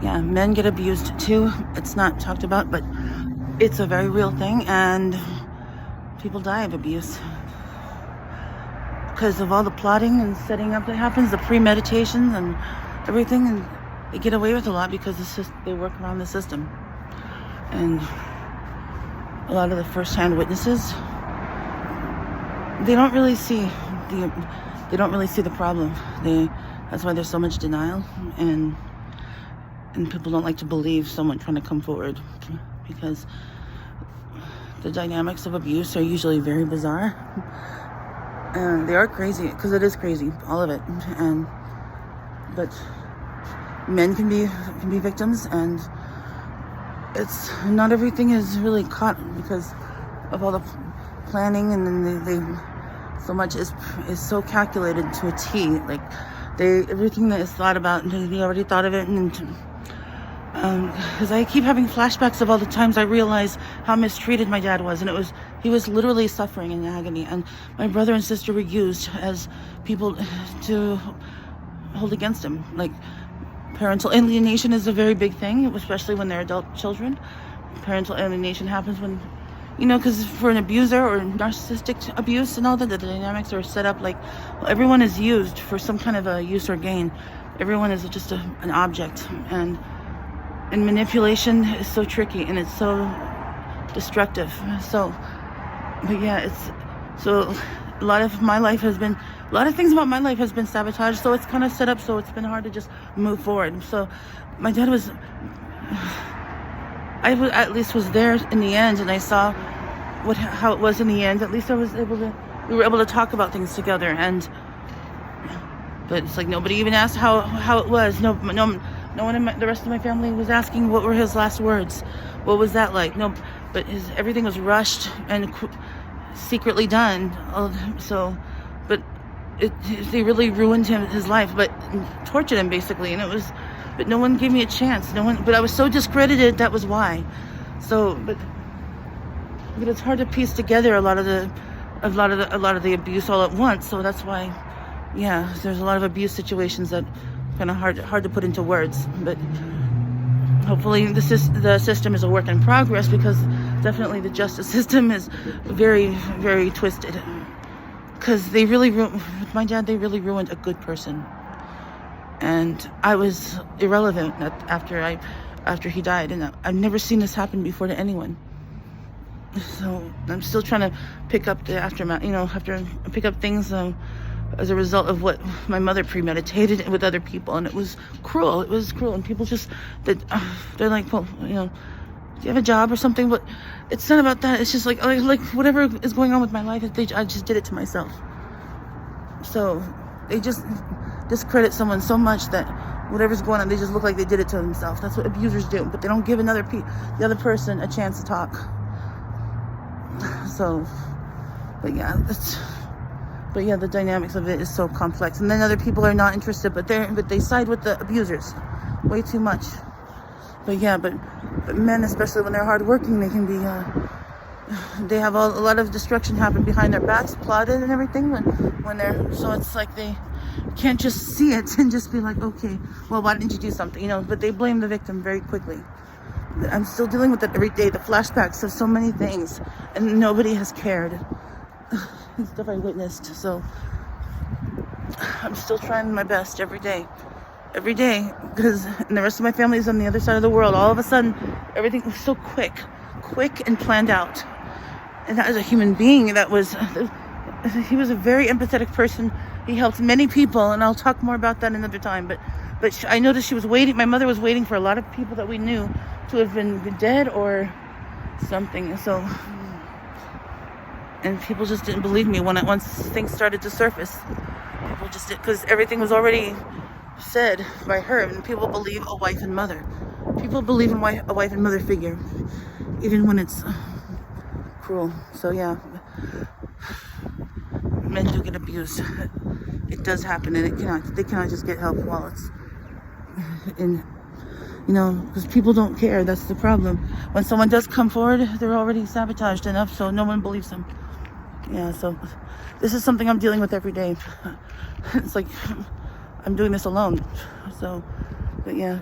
Yeah, men get abused too. It's not talked about, but it's a very real thing, and people die of abuse because of all the plotting and setting up that happens, the premeditations and everything, and they get away with a lot because it's just they work around the system. And a lot of the first-hand witnesses, they don't really see the problem. That's why there's so much denial, and people don't like to believe someone trying to come forward, because the dynamics of abuse are usually very bizarre, and they are crazy, because it is crazy, all of it. But men can be victims, and it's not everything is really caught because of all the planning, and then they so much is so calculated to a T. Like everything that is thought about, they already thought of it. And because I keep having flashbacks of all the times I realized how mistreated my dad was, and he was literally suffering in agony, and my brother and sister were used as people to hold against him. Like, parental alienation is a very big thing, especially when they're adult children. Parental alienation happens when, because for an abuser or narcissistic abuse and all that, the dynamics are set up like, well, everyone is used for some kind of a use or gain. Everyone is just an object, and manipulation is so tricky, and it's so destructive. So, but yeah, a lot of things about my life has been sabotaged, so it's kind of set up, so it's been hard to just move forward. So my dad at least was there in the end, and I saw how it was in the end. At least we were able to talk about things together, but it's like nobody even asked how it was. No one in the rest of my family was asking what were his last words. What was that like? No, but everything was rushed and secretly done. But they really ruined his life, but tortured him basically, but no one gave me a chance. But I was so discredited. That was why. So, but it's hard to piece together a lot of the abuse all at once. So that's why, yeah, there's a lot of abuse situations that kind of hard to put into words. But hopefully the system is a work in progress, because definitely the justice system is very, very twisted. Because with my dad, they really ruined a good person, and I was irrelevant after he died, and I've never seen this happen before to anyone. So I'm still trying to pick up the aftermath, pick up things as a result of what my mother premeditated with other people, and it was cruel. And people just they're like, well, do you have a job or something? But it's not about that. It's just like whatever is going on with my life, I just did it to myself. So they just discredit someone so much that whatever's going on, they just look like they did it to themselves. That's what abusers do, but they don't give the other person a chance to talk. So, but yeah, the dynamics of it is so complex. And then other people are not interested, but they side with the abusers way too much. But yeah, but men, especially when they're hardworking, they can be, they have a lot of destruction happen behind their backs, plotted and everything. So it's like they can't just see it and just be like, okay, well, why didn't you do something? But they blame the victim very quickly. I'm still dealing with it every day, the flashbacks of so many things, and nobody has cared. Stuff I witnessed. So I'm still trying my best every day, because the rest of my family is on the other side of the world. All of a sudden, everything was so quick and planned out. And that is a human being. He was a very empathetic person. He helped many people, and I'll talk more about that another time. But I noticed she was waiting. My mother was waiting for a lot of people that we knew to have been dead or something. So, and people just didn't believe me once things started to surface. People just did, because everything was already said by her, and people believe a wife and mother. People believe in a wife and mother figure, even when it's cruel. So yeah, men do get abused. It does happen, and they cannot just get help while it's in, because people don't care. That's the problem. When someone does come forward, they're already sabotaged enough, so no one believes them. Yeah, so this is something I'm dealing with every day. It's like I'm doing this alone. So, but yeah.